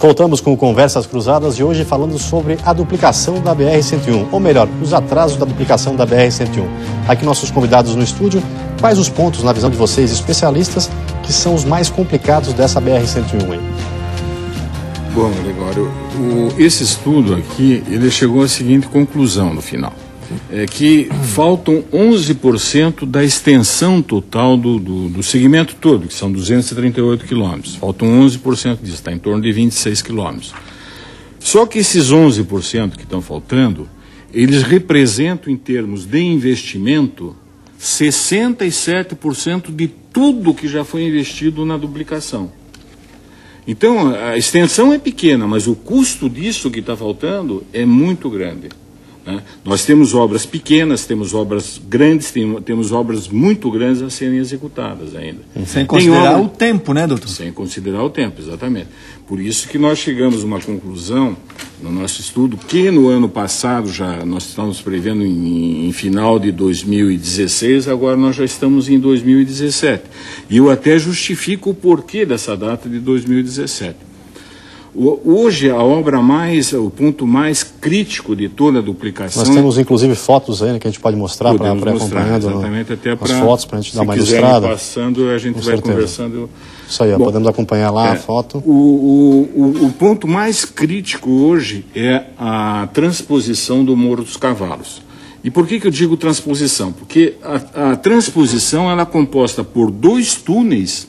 Voltamos com Conversas Cruzadas e hoje falando sobre a duplicação da BR-101, ou melhor, os atrasos da duplicação da BR-101. Aqui nossos convidados no estúdio, quais os pontos, na visão de vocês, especialistas, que são os mais complicados dessa BR-101 aí? Bom, Gregório, esse estudo aqui, ele chegou à seguinte conclusão no final. É que faltam 11% da extensão total do segmento todo, que são 238 quilômetros. Faltam 11% disso, está em torno de 26 quilômetros. Só que esses 11% que estão faltando, eles representam, em termos de investimento, 67% de tudo que já foi investido na duplicação. Então, a extensão é pequena, mas o custo disso que está faltando é muito grande. Nós temos obras pequenas, temos obras grandes, temos obras muito grandes a serem executadas ainda. Sem considerar o tempo, né, doutor? Sem considerar o tempo, exatamente. Por isso que nós chegamos a uma conclusão no nosso estudo, que no ano passado já nós estávamos prevendo em final de 2016, agora nós já estamos em 2017. E eu até justifico o porquê dessa data de 2017. Hoje, a obra o ponto mais crítico de toda a duplicação... Nós temos, inclusive, fotos aí, né, que a gente pode mostrar para acompanhando exatamente, até as fotos, para a gente dar uma ilustrada. Se quiserem passando, a gente com vai certeza. Conversando. Isso aí, podemos acompanhar lá a foto. O ponto mais crítico hoje é a transposição do Morro dos Cavalos. E por que eu digo transposição? Porque a transposição ela é composta por dois túneis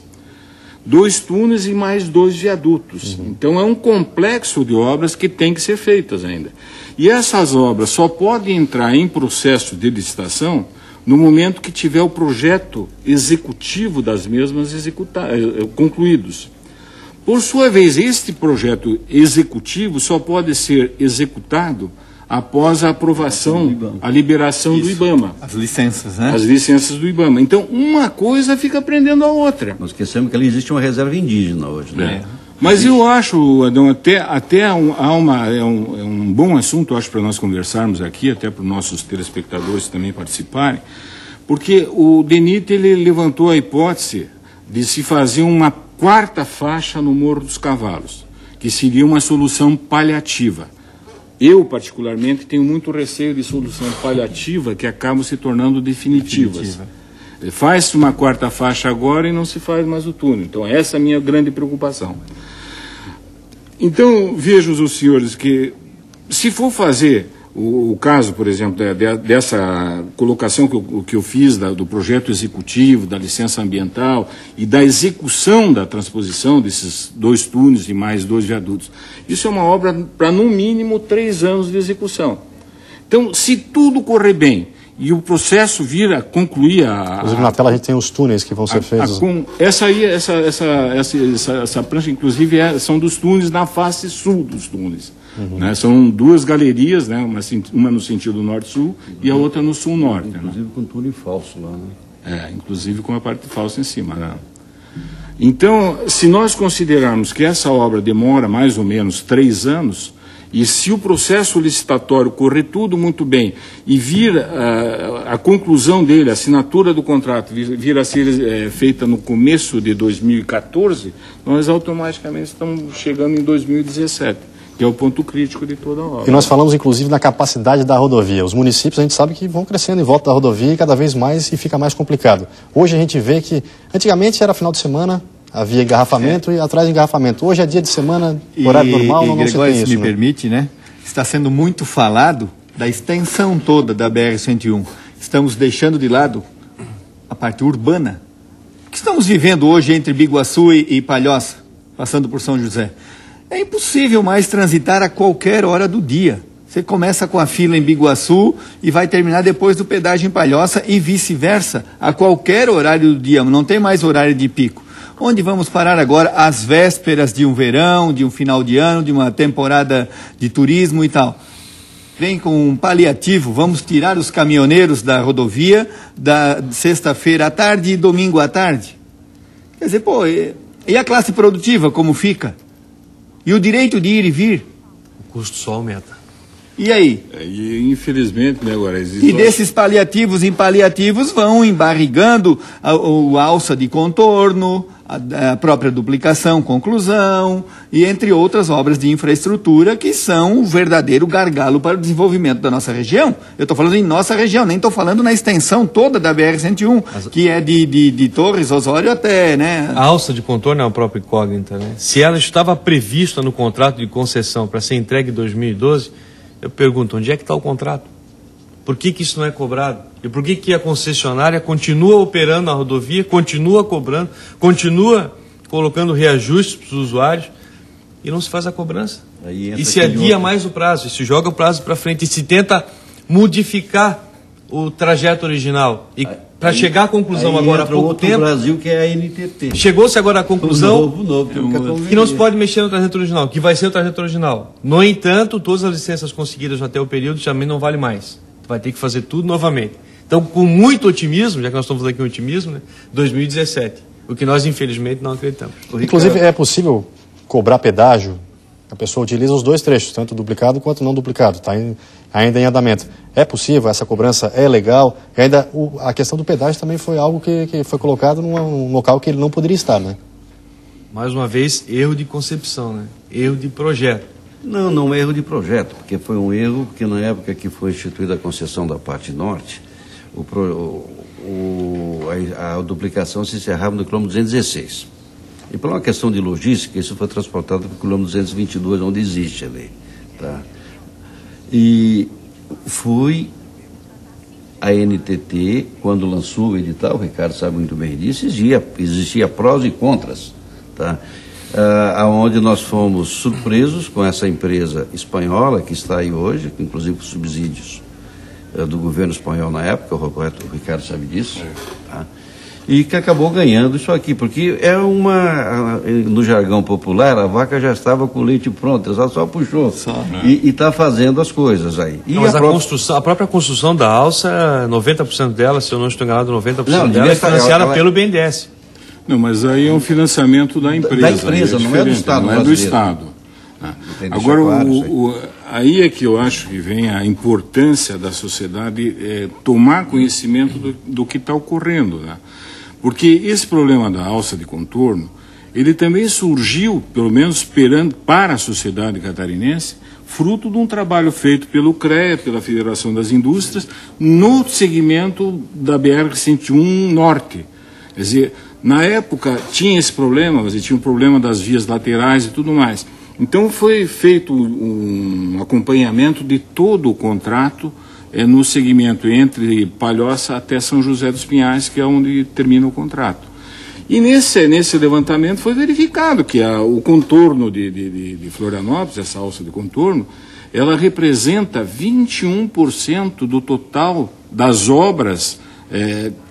e mais 2 viadutos. Então é um complexo de obras que tem que ser feitas ainda. E essas obras só podem entrar em processo de licitação no momento que tiver o projeto executivo das mesmas concluídos. Por sua vez, este projeto executivo só pode ser executado após a aprovação, a liberação do IBAMA. As licenças, né? As licenças do IBAMA. Então, uma coisa fica prendendo a outra. Nós esquecemos que ali existe uma reserva indígena hoje, né? Mas eu acho, Adão, até um bom assunto, eu acho, para nós conversarmos aqui, até para os nossos telespectadores também participarem, porque o DENIT ele levantou a hipótese de se fazer uma 4ª faixa no Morro dos Cavalos, que seria uma solução paliativa. Eu, particularmente, tenho muito receio de solução paliativa que acabam se tornando definitivas. Faz-se uma 4ª faixa agora e não se faz mais o túnel. Então, essa é a minha grande preocupação. Então, vejo os senhores que, se for fazer o caso, por exemplo, dessa colocação que eu fiz do projeto executivo, da licença ambiental e da execução da transposição desses 2 túneis e mais 2 viadutos, isso é uma obra para, no mínimo, 3 anos de execução. Então, se tudo correr bem e o processo vir a concluir Inclusive, na tela a gente tem os túneis que vão ser feitos. Essa prancha, inclusive, são dos túneis na face sul dos túneis. Né? São 2 galerias, né? uma no sentido norte-sul e a outra no sul-norte. Inclusive, né? com túnel falso lá, né? Inclusive com a parte falsa em cima. Né? Então, se nós considerarmos que essa obra demora mais ou menos 3 anos, e se o processo licitatório correr tudo muito bem e vir a conclusão dele, a assinatura do contrato, vir a ser feita no começo de 2014, nós automaticamente estamos chegando em 2017. Que é o ponto crítico de toda a obra. E nós falamos, inclusive, da capacidade da rodovia. Os municípios, a gente sabe que vão crescendo em volta da rodovia e cada vez mais e fica mais complicado. Hoje a gente vê que, antigamente era final de semana, havia engarrafamento e atrás de engarrafamento. Hoje é dia de semana, horário normal, não se tem isso. Se me permite, né? Está sendo muito falado da extensão toda da BR-101. Estamos deixando de lado a parte urbana. O que estamos vivendo hoje entre Biguaçu e Palhoça, passando por São José? É impossível mais transitar a qualquer hora do dia. Você começa com a fila em Biguaçu e vai terminar depois do pedágio em Palhoça e vice-versa, a qualquer horário do dia, não tem mais horário de pico. Onde vamos parar agora às vésperas de um verão, de um final de ano, de uma temporada de turismo e tal? Vem com um paliativo, vamos tirar os caminhoneiros da rodovia da sexta-feira à tarde e domingo à tarde. Quer dizer, e a classe produtiva como fica? E o direito de ir e vir? O custo só aumenta. E aí? E infelizmente, né, agora existe... E desses paliativos em paliativos vão embarrigando a alça de contorno, a própria duplicação, conclusão, e entre outras obras de infraestrutura que são o verdadeiro gargalo para o desenvolvimento da nossa região. Eu estou falando em nossa região, nem estou falando na extensão toda da BR-101, que é de Torres, Osório até, né? A alça de contorno é uma própria incógnita, né? Se ela estava prevista no contrato de concessão para ser entregue em 2012, eu pergunto, onde é que está o contrato? Por que isso não é cobrado? E por que a concessionária continua operando a rodovia, continua cobrando, continua colocando reajustes para os usuários e não se faz a cobrança? E se adia mais o prazo, e se joga o prazo para frente, e se tenta modificar o trajeto original. E para chegar à conclusão agora há pouco tempo... Brasil, que é a NTT. Chegou-se agora à conclusão novo, que não se pode mexer no trajeto original, que vai ser o trajeto original. No entanto, todas as licenças conseguidas até o período também não vale mais. Vai ter que fazer tudo novamente. Então, com muito otimismo, já que nós estamos aqui com otimismo, né, 2017, o que nós infelizmente não acreditamos. Inclusive, é possível cobrar pedágio? A pessoa utiliza os dois trechos, tanto duplicado quanto não duplicado, está ainda em andamento. É possível, essa cobrança é legal, e ainda a questão do pedágio também foi algo que foi colocado num local que ele não poderia estar, né? Mais uma vez, erro de concepção, né? Erro de projeto. Não é erro de projeto, porque foi um erro, porque na época que foi instituída a concessão da parte norte, a duplicação se encerrava no quilômetro 216. E por uma questão de logística, isso foi transportado para o quilômetro 222, onde existe a lei. Tá? E foi a NTT, quando lançou o edital, o Ricardo sabe muito bem disso, existia prós e contras. Tá? Onde nós fomos surpresos com essa empresa espanhola, que está aí hoje, inclusive com subsídios do governo espanhol na época, o Ricardo sabe disso, tá? E que acabou ganhando isso aqui, porque no jargão popular, a vaca já estava com o leite pronto, ela só puxou e está fazendo as coisas aí. E mas a própria construção da alça, 90% dela, se eu não estou enganado, 90% dela é financiada pelo BNDES. Não, mas aí é um financiamento da empresa. Da empresa, não é do Estado. Não é do Estado. Agora, aí é que eu acho que vem a importância da sociedade tomar conhecimento do que está ocorrendo, né? Porque esse problema da alça de contorno, ele também surgiu, pelo menos para a sociedade catarinense, fruto de um trabalho feito pelo CREA, pela Federação das Indústrias, no segmento da BR-101 Norte. Quer dizer, na época tinha esse problema, mas tinha um problema das vias laterais e tudo mais. Então foi feito um acompanhamento de todo o contrato no segmento entre Palhoça até São José dos Pinhais, que é onde termina o contrato. E nesse levantamento foi verificado que o contorno de Florianópolis, essa alça de contorno, ela representa 21% do total das obras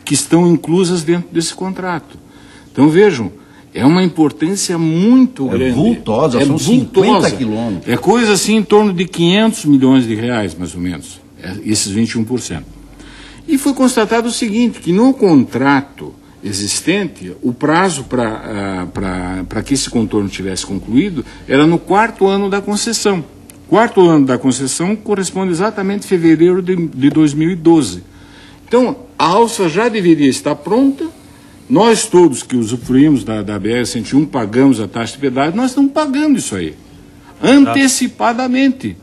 que estão inclusas dentro desse contrato. Então vejam, é uma importância muito grande. Vultosa, são 50 quilômetros. É coisa assim em torno de 500 milhões de reais, mais ou menos, esses 21%. E foi constatado o seguinte, que no contrato existente, o prazo para que esse contorno tivesse concluído era no 4º ano da concessão. 4º ano da concessão corresponde exatamente a fevereiro de 2012. Então, a alça já deveria estar pronta. Nós todos que usufruímos da BR-101 pagamos a taxa de pedágio, nós estamos pagando isso aí, antecipadamente.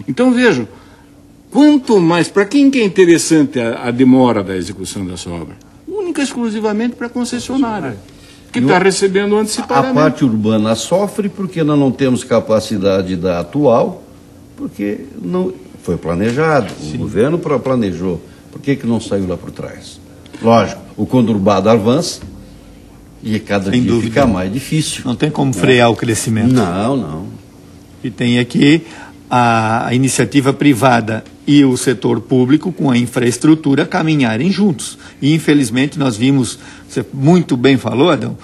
Então, vejam, quanto mais, para quem que é interessante a demora da execução dessa obra? Única e exclusivamente para a concessionária, que está recebendo antecipadamente. A parte urbana sofre porque nós não temos capacidade da atual, porque não foi planejado, o governo planejou. Por que não saiu lá por trás? Lógico, o conurbado avança e cada dia fica mais difícil. Não tem como frear o crescimento. Não. E tem aqui a iniciativa privada e o setor público com a infraestrutura caminharem juntos. E infelizmente nós vimos, você muito bem falou, Adão,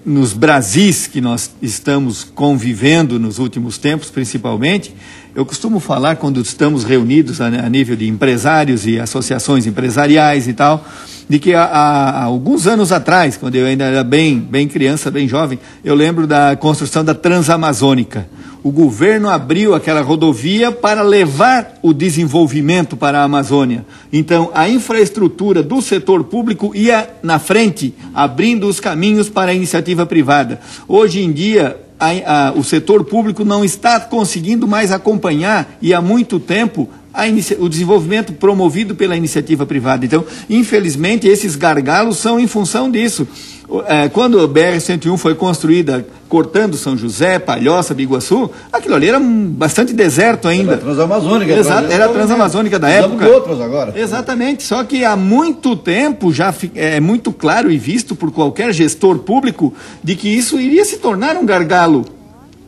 nos Brasis que nós estamos convivendo nos últimos tempos, principalmente, eu costumo falar quando estamos reunidos a nível de empresários e associações empresariais e tal, de que há alguns anos atrás, quando eu ainda era bem criança, bem jovem, eu lembro da construção da Transamazônica, o governo abriu aquela rodovia para levar o desenvolvimento para a Amazônia. Então, a infraestrutura do setor público ia na frente, abrindo os caminhos para a iniciativa privada. Hoje em dia, o setor público não está conseguindo mais acompanhar, e há muito tempo, o desenvolvimento promovido pela iniciativa privada. Então, infelizmente, esses gargalos são em função disso. Quando a BR-101 foi construída, cortando São José, Palhoça, Biguaçu, aquilo ali era bastante deserto ainda. Era transamazônica. Exato, era a transamazônica da época. De outras agora. Exatamente, só que há muito tempo já é muito claro e visto por qualquer gestor público de que isso iria se tornar um gargalo.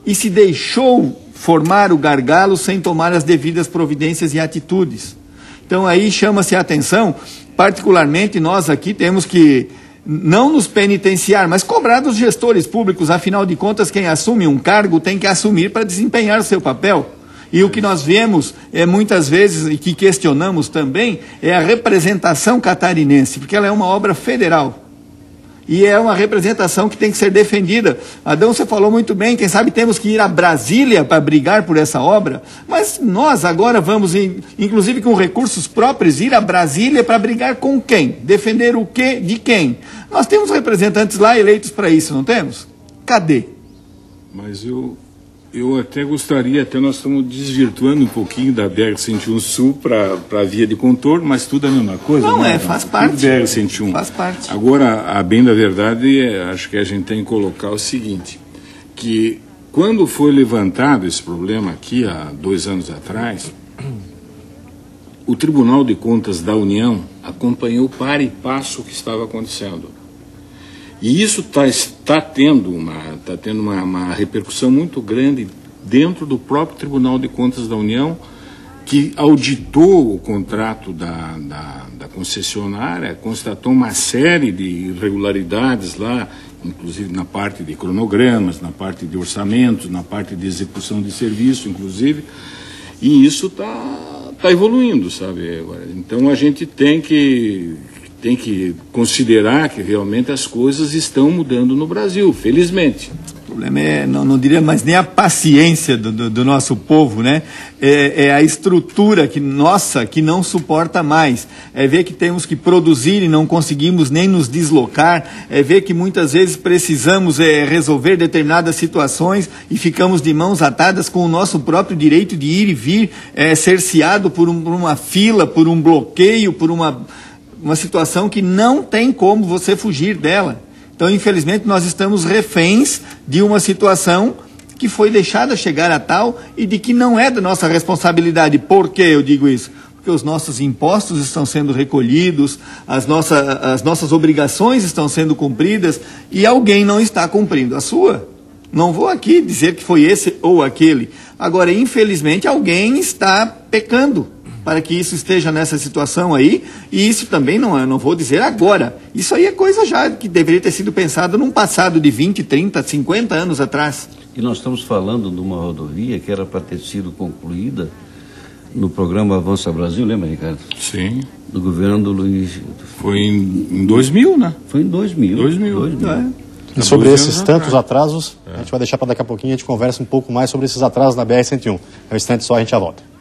E se deixou formar o gargalo sem tomar as devidas providências e atitudes. Então aí chama-se a atenção, particularmente nós aqui temos que não nos penitenciar, mas cobrar dos gestores públicos. Afinal de contas, quem assume um cargo tem que assumir para desempenhar o seu papel. E o que nós vemos, muitas vezes, e que questionamos também, é a representação catarinense, porque ela é uma obra federal. E é uma representação que tem que ser defendida. Adão, você falou muito bem, quem sabe temos que ir a Brasília para brigar por essa obra, mas nós agora vamos, inclusive com recursos próprios, ir a Brasília para brigar com quem? Defender o quê de quem? Nós temos representantes lá eleitos para isso, não temos? Cadê? Mas eu até gostaria, nós estamos desvirtuando um pouquinho da BR-101 Sul para a via de contorno, mas tudo é a mesma coisa. Não, faz parte. BR-101. Faz parte. Agora, a bem da verdade, acho que a gente tem que colocar o seguinte, que quando foi levantado esse problema aqui, há 2 anos atrás, o Tribunal de Contas da União acompanhou para e passo o que estava acontecendo. E isso está tendo uma repercussão muito grande dentro do próprio Tribunal de Contas da União, que auditou o contrato da concessionária, constatou uma série de irregularidades lá, inclusive na parte de cronogramas, na parte de orçamentos, na parte de execução de serviço, inclusive, e isso está evoluindo, sabe? Então a gente tem que considerar que realmente as coisas estão mudando no Brasil, felizmente. O problema é, não diria mais nem a paciência do nosso povo, né? É a estrutura que não suporta mais. É ver que temos que produzir e não conseguimos nem nos deslocar. É ver que muitas vezes precisamos resolver determinadas situações e ficamos de mãos atadas com o nosso próprio direito de ir e vir, cerceado por uma fila, por um bloqueio, por uma situação que não tem como você fugir dela. Então, infelizmente, nós estamos reféns de uma situação que foi deixada chegar a tal e de que não é da nossa responsabilidade. Por que eu digo isso? Porque os nossos impostos estão sendo recolhidos, as nossas obrigações estão sendo cumpridas e alguém não está cumprindo a sua. Não vou aqui dizer que foi esse ou aquele. Agora, infelizmente, alguém está pecando para que isso esteja nessa situação aí, e isso também não vou dizer agora. Isso aí é coisa já que deveria ter sido pensada num passado de 20, 30, 50 anos atrás. E nós estamos falando de uma rodovia que era para ter sido concluída no programa Avança Brasil, lembra, Ricardo? Sim. Do governo do Luiz... Foi em 2000, né? Foi em 2000. 2000. E sobre esses tantos atrasos, a gente vai deixar para daqui a pouquinho, a gente conversa um pouco mais sobre esses atrasos na BR-101. É um instante só, a gente já volta.